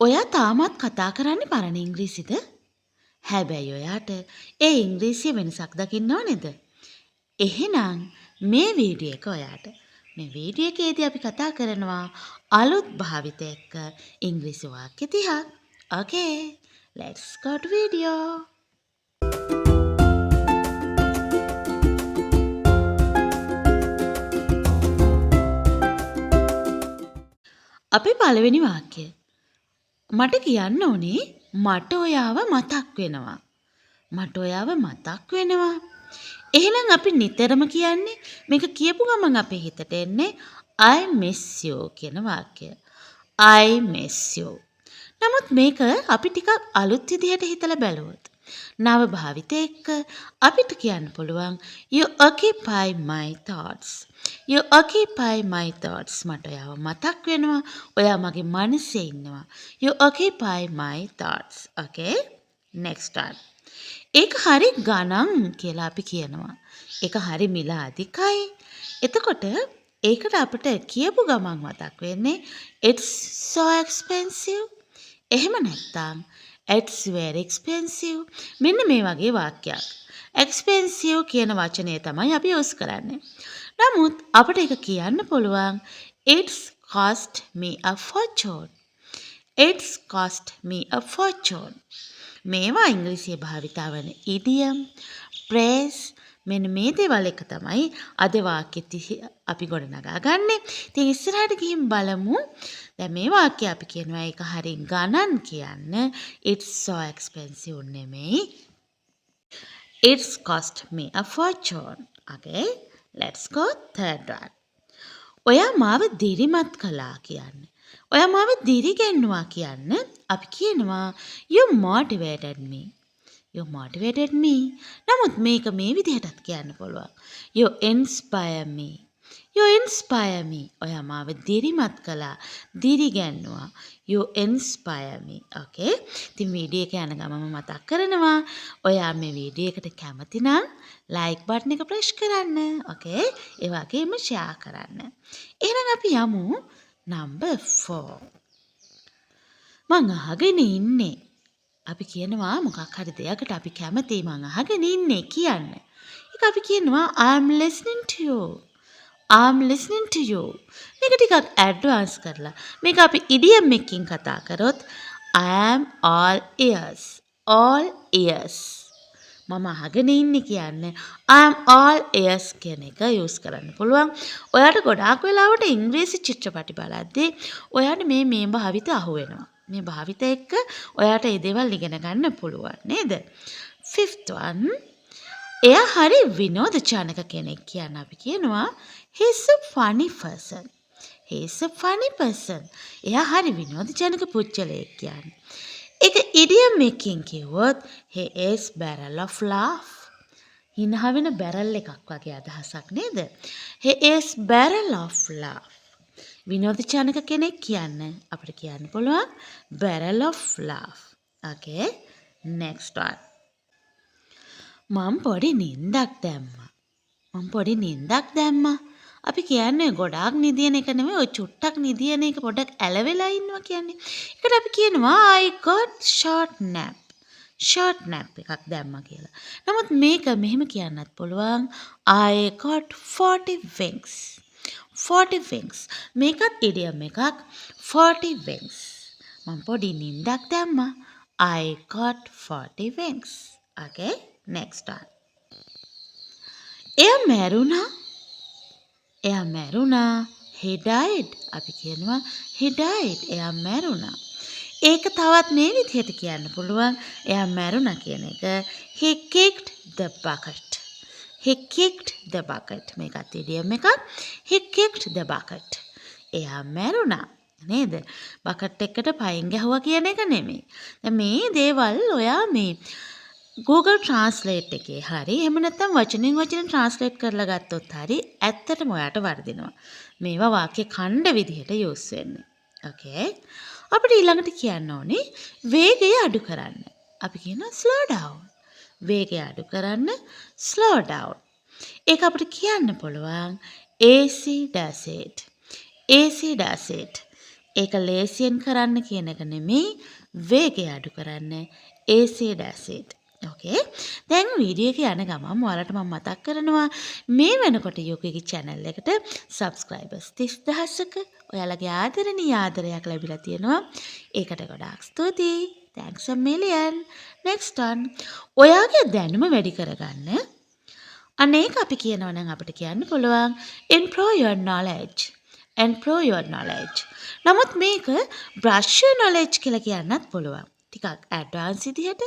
ඔයා තාමත් කතා කරන්නේ පරණ ඉංග්‍රීසිද? හැබැයි ඔයාට ඒ ඉංග්‍රීසිය වෙනසක් දකින්න ඕනේද? එහෙනම් මේ වීඩියෝ එක ඔයාට. මේ වීඩියෝ එකේදී අපි කතා කරනවා අලුත් භාවිත එක්ක ඉංග්‍රීසි වාක්‍ය 30ක්. Okay, let's go to video. අපි පළවෙනි වාක්‍යය. මට කියන්න ඕනේ මට ඔයාව මතක් වෙනවා. මට ඔයාව මතක් වෙනවා. එහෙනම් අපි නිතරම කියන්නේ මේක කියපු ගමන් අපේ හිතට එන්නේ I miss you කියන වාක්‍යය. I miss you. නමුත් මේක අපි ටිකක් අලුත් විදිහට හිතලා බැලුවොත් නව භාවිත එක්ක අපිට කියන්න පුළුවන් you occupy my thoughts. You occupy my thoughts. මට ඔයාව මතක් වෙනවා. ඔයා මගේ මනසේ ඉන්නවා. You occupy my thoughts. Okay? Next one. ඒක හරි ගණන් කියලා අපි කියනවා. ඒක හරි මිල අධිකයි. එතකොට ඒකට අපිට කියපු ගමන් මතක් වෙන්නේ it's so expensive. එහෙම නැත්නම් it's very expensive. මෙන්න මේ වගේ වාක්‍යයක්. expensive කියන වචනය තමයි අපි යොස් කරන්නේ. නමුත් අපිට ඒක කියන්න පුළුවන් it's cost me a fortune. It's cost me a fortune. මේවා ඉංග්‍රීසියේ භාවිතා වන idiom, phrase මෙන්න මේ දේවල් එක තමයි අද වාක්‍යෙත් අපි ගොඩනගා ගන්නෙ. ඉතින් ඉස්සරහට ගිහින් බලමු. දැන් මේ වාක්‍යය අපි කියනවා ඒක හරිය ගණන් කියන්න it's so expensive නෙමෙයි. It's cost me a fortune. Okay, let's go third one. ඔයා මාව දිරිමත් කළා කියන්නේ. ඔයා මාව දිරිගැන්නුවා කියන්න අපි කියනවා you motivated me. You motivated me. නමුත් මේක මේ විදිහටත් කියන්න පුළුවන්. You inspire me. You inspire me. ඔයා මාව දිරිමත් කළා, දිරිගැන්නුවා. You inspire me. Okay? ඉතින් වීඩියෝ එක යන ගමම මතක් කරනවා. ඔයා මේ වීඩියෝ එකට කැමති නම් like button එක press කරන්න. Okay? ඒ වගේම share කරන්න. එහෙනම් අපි යමු number 4. මං අහගෙන ඉන්නේ. අපි කියනවා මොකක් හරි දෙයකට අපි කැමතියි මං අහගෙන ඉන්නේ කියන්න. ඒක අපි කියනවා I'm listening to you. I'm listening to you. මේක ටිකක් ඇඩ්වාන්ස් කරලා. මේක අපි idiom එකකින් කතා කරොත් I am all ears. All ears. මම අහගෙන ඉන්නේ කියන්නේ I am all ears කියන එක යූස් කරන්න පුළුවන්. ඔයාට ගොඩාක් වෙලාවට ඉංග්‍රීසි චිත්‍රපටි බලද්දී ඔයාට මේ භාවිත අහු වෙනවා. මේ භාවිත එක්ක ඔයාට මේ දේවල් ඉගෙන ගන්න පුළුවන් නේද? Fifth one. එයා හරි විනෝදජනක කෙනෙක් කියන අපි කියනවා he's a funny person. He's a funny person. එයා හරි විනෝදජනක පුද්ගලයෙක් කියන්නේ. ඒක idiom එකකින් කිව්වොත් he is barrel of laugh. හිනා වෙන බැරල් එකක් වගේ අදහසක් නේද? he is barrel of laugh. විනෝදජනක කෙනෙක් කියන්න අපිට කියන්න පුළුවන් barrel of laugh. Okay, next one. මම පොඩි නින්දක් දැම්මා. අපි කියන්නේ ගොඩාක් නිදියන එක නෙමෙයි ඔය චුට්ටක් නිදියන එක පොඩක් ඇලවෙලා ඉන්නවා කියන්නේ. ඒකට අපි කියනවා I got short nap. short nap එකක් දැම්මා කියලා. නමුත් මේක මෙහෙම කියන්නත් පුළුවන් I got 40 winks. 40 winks. මේකත් idiom එකක් 40 winks. මම පොඩි නින්දක් දැම්මා. I got 40 winks. Okay, next one. එයා මැරුණා. He died. අපි කියනවා he died. එයා මැරුණා. ඒක තවත් මේ විදිහට කියන්න පුළුවන්. එයා මැරුණා කියන එක he kicked the bucket. He kicked the bucket. මේකත් idiom එකක්. He kicked the bucket. එයා මැරුණා. නේද? බකට් එකකට පයින් ගැහුවා කියන එක නෙමෙයි. දැන් මේ දේවල් ඔයා මේ Google Translate එකේ හරි එහෙම නැත්නම් වචනෙන් වචන translate කරලා ගත්තොත් හරි ඇත්තටම ඔයාට වර්ධිනවා. මේවා වාක්‍ය ඛණ්ඩ විදිහට යූස් වෙන්නේ. Okay? අපිට ඊළඟට කියන්න ඕනේ වේගය අඩු කරන්න. අපි කියනවා slow down. වේගය අඩු කරන්න slow down. ඒක අපිට කියන්න පුළුවන් AC does it. AC does it. ඒක ලේසියෙන් කරන්න කියන එක නෙමෙයි වේගය අඩු කරන්න. acid acid. ඕකේ. දැන් වීඩියෝ එක යන ගමන් ඔයාලට මම මතක් කරනවා මේ වෙනකොට යුකිගේ channel එකට subscribers 30000ක ඔයාලගේ ආදරණීය ආදරයක් ලැබිලා තියෙනවා. ඒකට ගොඩාක් ස්තුතියි. Thanks a million. Next one. ඔයාගේ දැනුම වැඩි කරගන්න අනේක අපි කියනවා නම් අපිට කියන්න පුළුවන් improve your knowledge. Improve your knowledge. නමුත් මේක brush your knowledge කියලා කියන්නත් පුළුවන්. ටිකක් ඇඩ්වාන්ස් විදිහට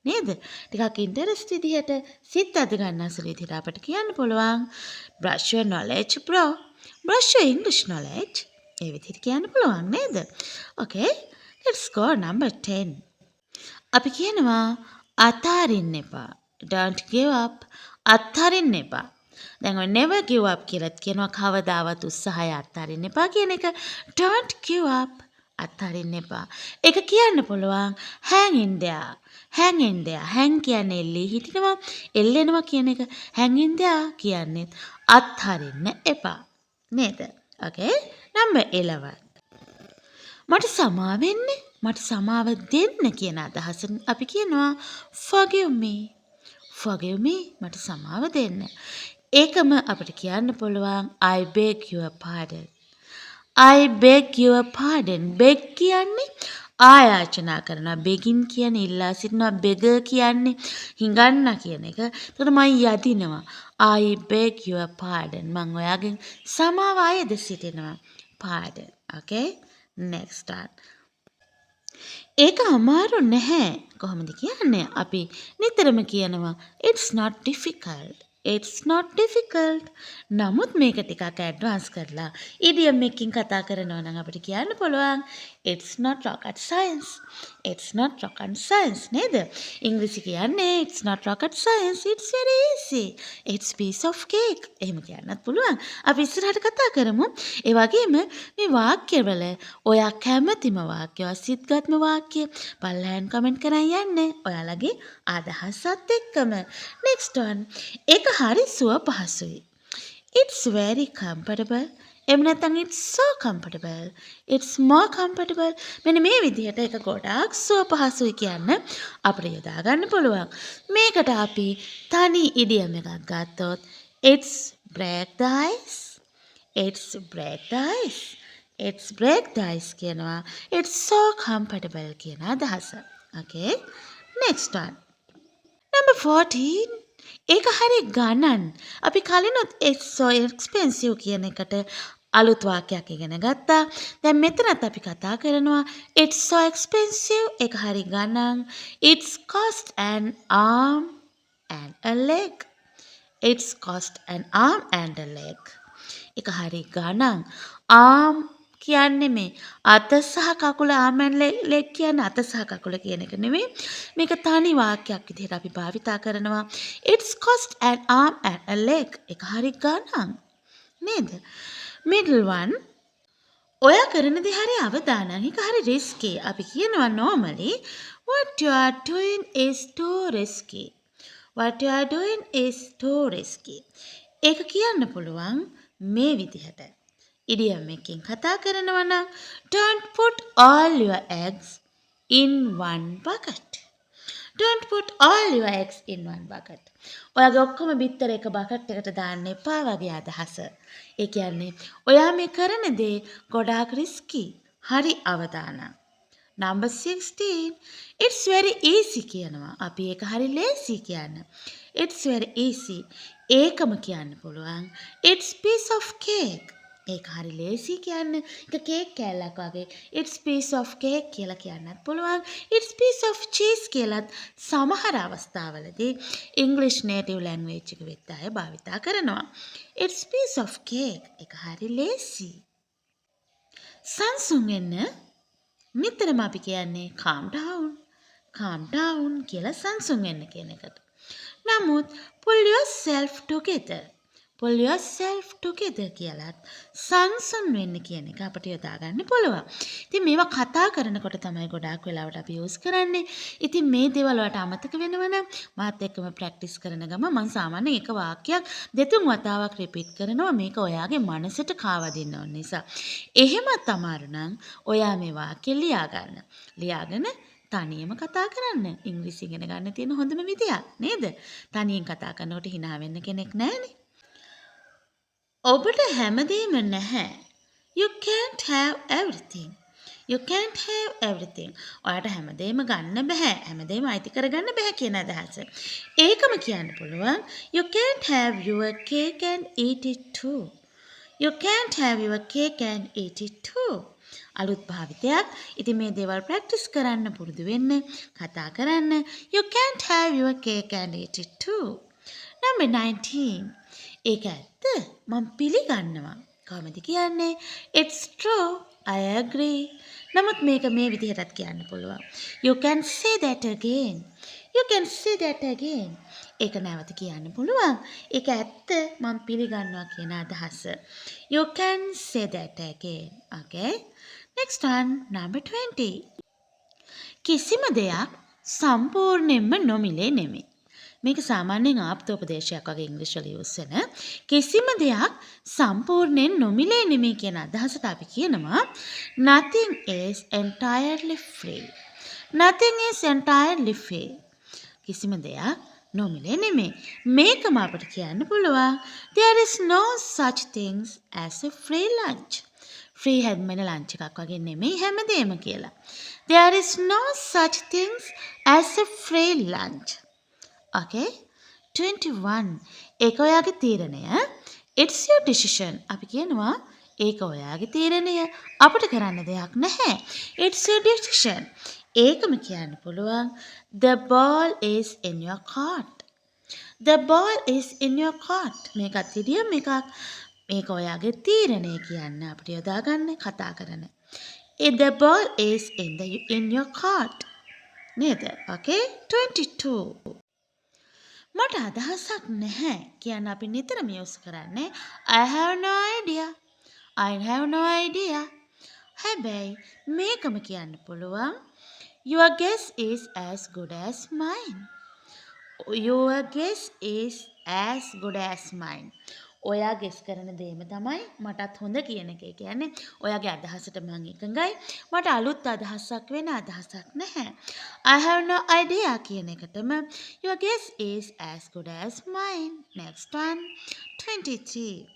නේද? ටිකක් ඉන්ටරෙස්ට් විදිහට සිත් අද ගන්න අසල විදිහට අපිට කියන්න පුළුවන් brush your knowledge bro. brush your English knowledge. ඒ විදිහට කියන්න පුළුවන් නේද? Okay. Let's go number 10. අපි කියනවා අතාරින්න එපා. Don't give up. අත්හරින්න එපා. දැන් ඔය never give up කියලාත් කියනවා කවදාවත් උත්සාහය අත්හරින්න එපා කියන එක. Don't give up. අත්හරින්න එපා. ඒක කියන්න පුළුවන් hang in there. hang in there. hang කියන්නේ එල්ලී හිටිනවා, එල්ලෙනවා කියන එක. hang in there කියන්නේ අත්හරින්න එපා. නේද? Okay. number 11. මට සමාව වෙන්න, මට සමාව දෙන්න කියන අදහසෙන් අපි කියනවා forgive me. forgive me මට සමාව දෙන්න. ඒකම අපිට කියන්න පුළුවන් I beg your pardon. I beg your pardon. beg කියන්නේ ආයාචනා කරනවා. begging කියන්නේ ඉල්ලා සිටිනවා. beggar කියන්නේ හිඟන්න කියන එක. එතකොට මම යදිනවා. I beg your pardon. මම ඔයාගෙන් සමාව අයද සිටිනවා. pardon. Okay? next one. ඒක අමාරු නැහැ. කොහොමද කියන්නේ? අපි නිතරම කියනවා it's not difficult. it's not difficult. නමුත් මේක ටිකක් ඇඩ්වාන්ස් කරලා ඉඩියම් එකකින් කතා කරනවා නම් අපිට කියන්න පුළුවන් it's not rocket science. it's not rocket science නේද? ඉංග්‍රීසි කියන්නේ it's not rocket science. it's very easy. it's piece of cake. එහෙම කියන්නත් පුළුවන්. අපි ඉස්සරහට කතා කරමු. ඒ වගේම මේ වාක්‍යවල ඔයා කැමතිම වාක්‍ය, සිත්ගත්ම වාක්‍ය පල්ලෙහාන් කමෙන්ට් කරන් යන්න. ඔයාලගේ අදහසත් එක්කම. next one. ඒක හරි සුව පහසුයි. it's very comfortable. එහෙම නැත්නම් it's so comfortable. it's more comfortable. මෙන්න මේ විදිහට ඒක ගොඩාක් සුව පහසුයි කියන්න අපිට යොදා ගන්න පුළුවන්. මේකට අපි තනි ඉඩියම් එකක් ගත්තොත් it's break the ice. it's break the ice. it's break the ice කියනවා. it's so comfortable කියන අදහස. okay. next one. number 14. ඒක හරි ගණන්. අපි කලිනුත් it's so expensive කියන එකට අලුත් වාක්‍යයක් ඉගෙන ගත්තා. දැන් මෙතනත් අපි කතා කරනවා it's so expensive. ඒක හරි ගණන්. it's cost an arm and a leg. it's cost an arm and a leg. ඒක හරි ගණන්. arm කියන්නේ මේ අත සහ කකුල arm and leg කියන්නේ අත සහ කකුල කියන එක නෙමෙයි. මේක තනි වාක්‍යයක් විදිහට අපි භාවිතා කරනවා. it's cost an arm and a leg. ඒක හරි ගණන්. නේද? middle one. ඔයා කරන දේ හරි අවදානම්. ඒක හරි risky. අපි කියනවා normally what you are doing is too risky. what you are doing is too risky. ඒක කියන්න පුළුවන් මේ විදිහට. ඉඩියම් එකකින් කතා කරනවා නම් don't put all your eggs in one bucket. don't put all your eggs in one bucket. ඔයාගේ ඔක්කොම බිත්තර එක බකට් එකට දාන්න එපා වගේ අදහස. ඒ කියන්නේ ඔයා මේ කරන දේ ගොඩාක් රිස්කි. හරි අවදානම්. number 16. it's very easy කියනවා. අපි ඒක හරි lazy කියන්න. it's very easy. ඒකම කියන්න පුළුවන් it's piece of cake. ඒක හරි ලේසි කියන්න. ඒක කේක් කෑල්ලක් වගේ. it's piece of cake කියලා කියන්නත් පුළුවන්. it's piece of cheese කියලත් සමහර අවස්ථාවලදී English native language එක වෙත් අය භාවිතා කරනවා. it's piece of cake. ඒක හරි ලේසි. සංසුන් වෙන්න නිතරම අපි කියන්නේ calm down. calm down කියලා සංසුන් වෙන්න කියන එකට. නමුත් pull yourself together. pull yourself together කියලත් සංසුන් වෙන්න කියන එක අපිට යොදා ගන්න පුළුවන්. ඉතින් මේවා කතා කරනකොට තමයි ගොඩාක් වෙලාවට අපි යූස් කරන්නේ. ඉතින් මේ දේවල් වලට අමතක වෙනවනම් මාත් එක්කම ප්‍රැක්ටිස් කරන ගම මම සාමාන්‍යයෙන් එක වාක්‍යයක් දෙතුන් වතාවක් රිපීට් කරනවා මේක ඔයාගේ මනසට කාවදින්න ඕන නිසා. එහෙමත් අමාරු නම් ඔයා මේ වාක්‍ය ලියා ගන්න. ලියාගෙන තනියම කතා කරන්න. ඉංග්‍රීසි ඉගෙන ගන්න තියෙන හොඳම විදියක් නේද? තනියෙන් කතා කරනකොට hina වෙන්න කෙනෙක් නැහැනේ. ඔබට හැමදේම නැහැ. You can't have everything. You can't have everything. ඔයාට හැමදේම ගන්න බෑ. හැමදේම අයිති කරගන්න බෑ කියන අදහස. ඒකම කියන්න පුළුවන් You can't have your cake and eat it too. You can't have your cake and eat it too. අලුත් භාවිතයක්. ඉතින් මේ දේවල් ප්‍රැක්ටිස් කරන්න පුරුදු වෙන්න, කතා කරන්න. You can't have your cake and eat it too. Number 19. ඒක ඇත්ත. මම පිළිගන්නවා. කොහොමද කියන්නේ? It's true. I agree. නමුත් මේක මේ විදිහටත් කියන්න පුළුවන්. You can say that again. You can say that again. ඒක නැවත කියන්න පුළුවන්. ඒක ඇත්ත. මම පිළිගන්නවා කියන අදහස. You can say that again. Okay? Next one, number 20. කිසිම දෙයක් සම්පූර්ණයෙන්ම නොමිලේ නෙමෙයි. මේක සාමාන්‍යයෙන් ආප්තෝපදේශයක් වගේ ඉංග්‍රීසි වල යූස් වෙන කිසිම දෙයක් සම්පූර්ණයෙන් නොමිලේ නෙමෙයි කියන අදහසට අපි කියනවා nothing is entirely free. Nothing is entirely free. කිසිම දෙයක් නොමිලේ නෙමෙයි. මේකම අපිට කියන්න පුළුවන් there is no such things as a free lunch. Free හැම්මෙන ලන්ච් එකක් වගේ නෙමෙයි හැමදේම කියලා. There is no such things as a free lunch. Okay? 21. ඒක ඔයාගේ තීරණය. It's your decision. අපි කියනවා ඒක ඔයාගේ තීරණය. අපිට කරන්න දෙයක් නැහැ. It's your decision. ඒකම කියන්න පුළුවන් The ball is in your court. The ball is in your court. මේකත් ඉඩියම් එකක්. මේක ඔයාගේ තීරණය කියන්න අපිට යොදා ගන්න කතා කරන. The ball is in your court. නේද? Okay? 22. මට අදහසක් නැහැ කියන්න අපි නිතරම යූස් කරන්නේ I have no idea. I have no idea. හැබැයි මේකම කියන්න පුළුවන් Your guess is as good as mine. Your guess is as good as mine. ඔයා ගෙස් කරන දේම තමයි මටත් හොඳ කියන එක. ඒ කියන්නේ ඔයාගේ අදහසට මම එකඟයි. මට අලුත් අදහසක් වෙන අදහසක් නැහැ. I have no idea කියන එකටම your guess is as good as mine. Next one 23.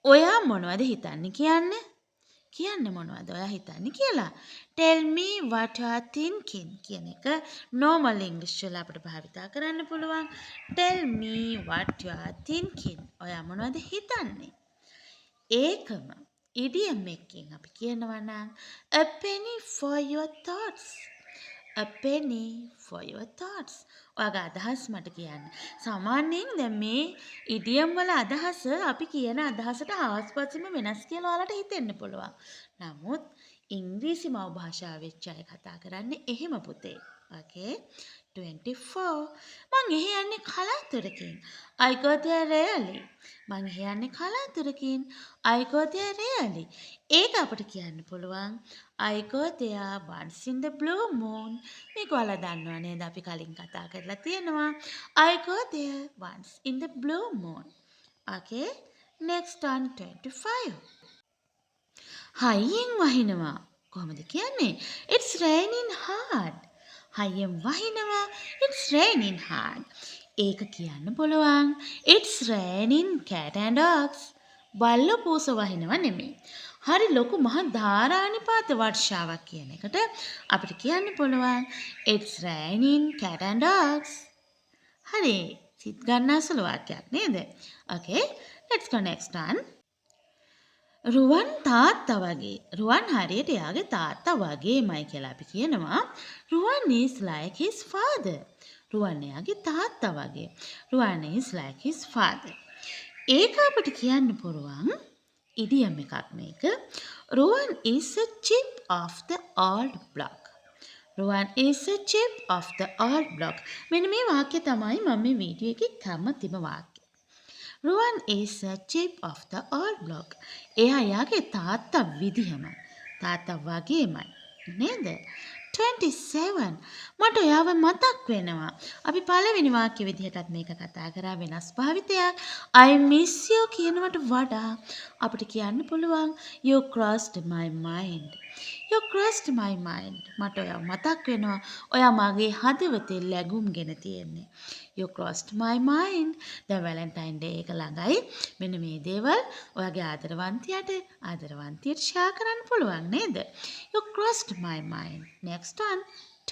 ඔයා මොනවද හිතන්නේ කියන්නේ? කියන්න මොනවද ඔයා හිතන්නේ කියලා. Tell me what you are thinking කියන එක normal English වල අපිට භාවිතා කරන්න පුළුවන්. Tell me what you are thinking. ඔයා මොනවද හිතන්නේ? ඒකම idiom එකකින් අපි කියනවා නම් a penny for your thoughts. A penny for your thoughts. ඔයාගේ අදහස් මට කියන්න. සාමාන්‍යයෙන් දැන් මේ ඉඩියම් වල අදහස අපි කියන අදහසට හාස්පසින්ම වෙනස් කියලා ඔයාලට හිතෙන්න පුළුවන්. නමුත් ඉංග්‍රීසි මව් භාෂාව වෙච්ච අය කතා කරන්නේ එහෙම පුතේ. Okay? 24. මං එහෙ යන්නේ කලාතුරකින්. I go there rarely. මං එහෙ යන්නේ කලාතුරකින්. I go there rarely. ඒක අපිට කියන්න පුළුවන් I go there once in the blue moon. මේක ඔයාලා දන්නව නේද? අපි කලින් කතා කරලා තියෙනවා. I go there once in the blue moon. Okay? Next one 25. හයියෙන් වහිනවා. කොහොමද කියන්නේ? It's raining hard. හයියෙන් වහිනවා. It's raining hard. ඒක කියන්න පුළුවන්. It's raining cat and dogs. බල්ලෝ පූස වහිනවා නෙමෙයි. හරි ලොකු මහ ධාරානිපාත වර්ෂාවක් කියන එකට අපිට කියන්න පුළුවන් It's raining cat and dogs. හරි සිත් ගන්නසල වාක්‍යයක් නේද? Okay, let's go next one. රුවන් තාත්තා වගේ. රුවන් හරියට එයාගේ තාත්තා වගේමයි කියලා අපි කියනවා. රුවන් is like his father. රුවන් එයාගේ තාත්තා වගේ. රුවන් is like his father. ඒක අපිට කියන්න පුළුවන් ඉඩියම් එකක් මේක. රුවන් is a chip of the old block. Ruwan is a chip of the old block. මෙන්න මේ වාක්‍ය තමයි මම මේ වීඩියෝ එකේ කැමතිම වාක්‍ය. Ruwan is a chip of the old block. එයා යාගේ තාත්තා විදිහමයි. තාත්තා වගේමයි. නේද? 27. මට ඔයාව මතක් වෙනවා. අපි පළවෙනි වාක්‍ය විදිහටත් මේක කතා කරා වෙනස් භාවිතයක්. I miss you කියනවට වඩා අපිට කියන්න පුළුවන් you crossed my mind. You crossed my mind. මට ඔයාව මතක් වෙනවා. ඔයා මගේ හදවතේ ලැබුම්ගෙන තියෙන්නේ. You crossed my mind. දැන් වැලන්ටයින් ඩේ එක ළඟයි. මෙන්න මේ දේවල් ඔයාගේ ආදරවන්තියට ෂෙයා කරන්න පුළුවන් නේද? You crossed my mind. Next one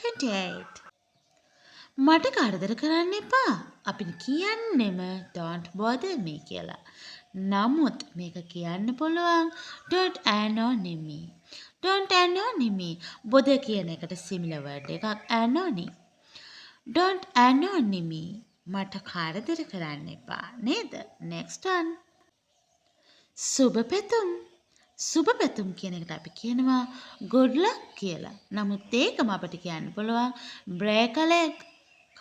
28. මට කරදර කරන්න එපා. අපි කියන්නෙම don't bother me කියලා. නමුත් මේක කියන්න පුළුවන් don't annoy me. Don't annoy me. bother කියන එකට similar word එකක් annoy. Don't annoy me. මට කරදර කරන්න එපා නේද? Next one. සුබ පැතුම්. සුබ පැතුම් කියන එකට අපි කියනවා good luck කියලා. නමුත් ඒකම අපිට කියන්න පුළුවන් break a leg.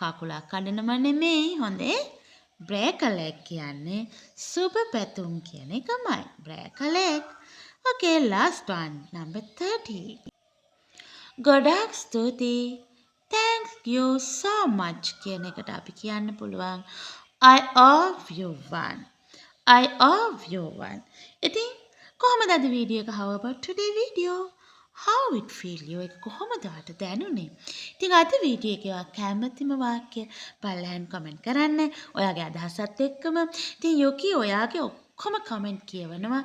කකුලක් කඩනම නෙමෙයි හොඳේ. break a leg කියන්නේ සුබ පැතුම් කියන එකමයි. break a leg. Okay, last one. Number 30. ගොඩාක් ස්තුතියි. Thank you so much කියන එකට අපි කියන්න පුළුවන් I owe you one. I owe you one. ඉතින් කොහොමද අද වීඩියෝ එක? How about today video? How it feel you? ඒක කොහොමද ඔයාට දැනුනේ? ඉතින් අද වීඩියෝ එකේ ඔයා කැමතිම වාක්‍ය පල්ලෙහාන් කමෙන්ට් කරන්න. ඔයාගේ අදහසත් එක්කම. ඉතින් යොකි ඔයාගේ ඔක්කොම කමෙන්ට් කියවනවා.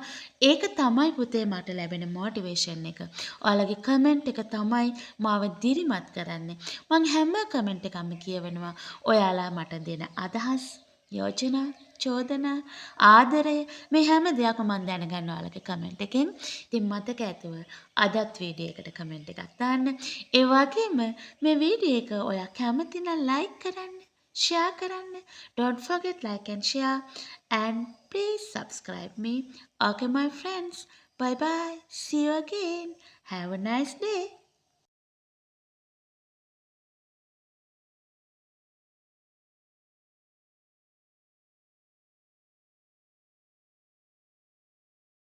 ඒක තමයි පුතේ මට ලැබෙන මොටිවේෂන් එක. ඔයාලගේ කමෙන්ට් එක තමයි මාව දිරිමත් කරන්නේ. මං හැම කමෙන්ට් එකක්ම කියවනවා. ඔයාලා මට දෙන අදහස්, යෝජනා, චෝදනා, ආදරය මේ හැම දෙයක්ම මම දැනගන්න ඔයාලගේ කමෙන්ට් එකෙන්. ඉතින් මතක ඇතුව අදත් වීඩියෝ එකට කමෙන්ට් එකක් දාන්න. ඒ වගේම මේ වීඩියෝ එක ඔයා කැමති නම් ලයික් කරන්න, share කරන්න. Don't forget like and share and please subscribe me. Okay my friends. Bye bye. See you again. Have a nice day.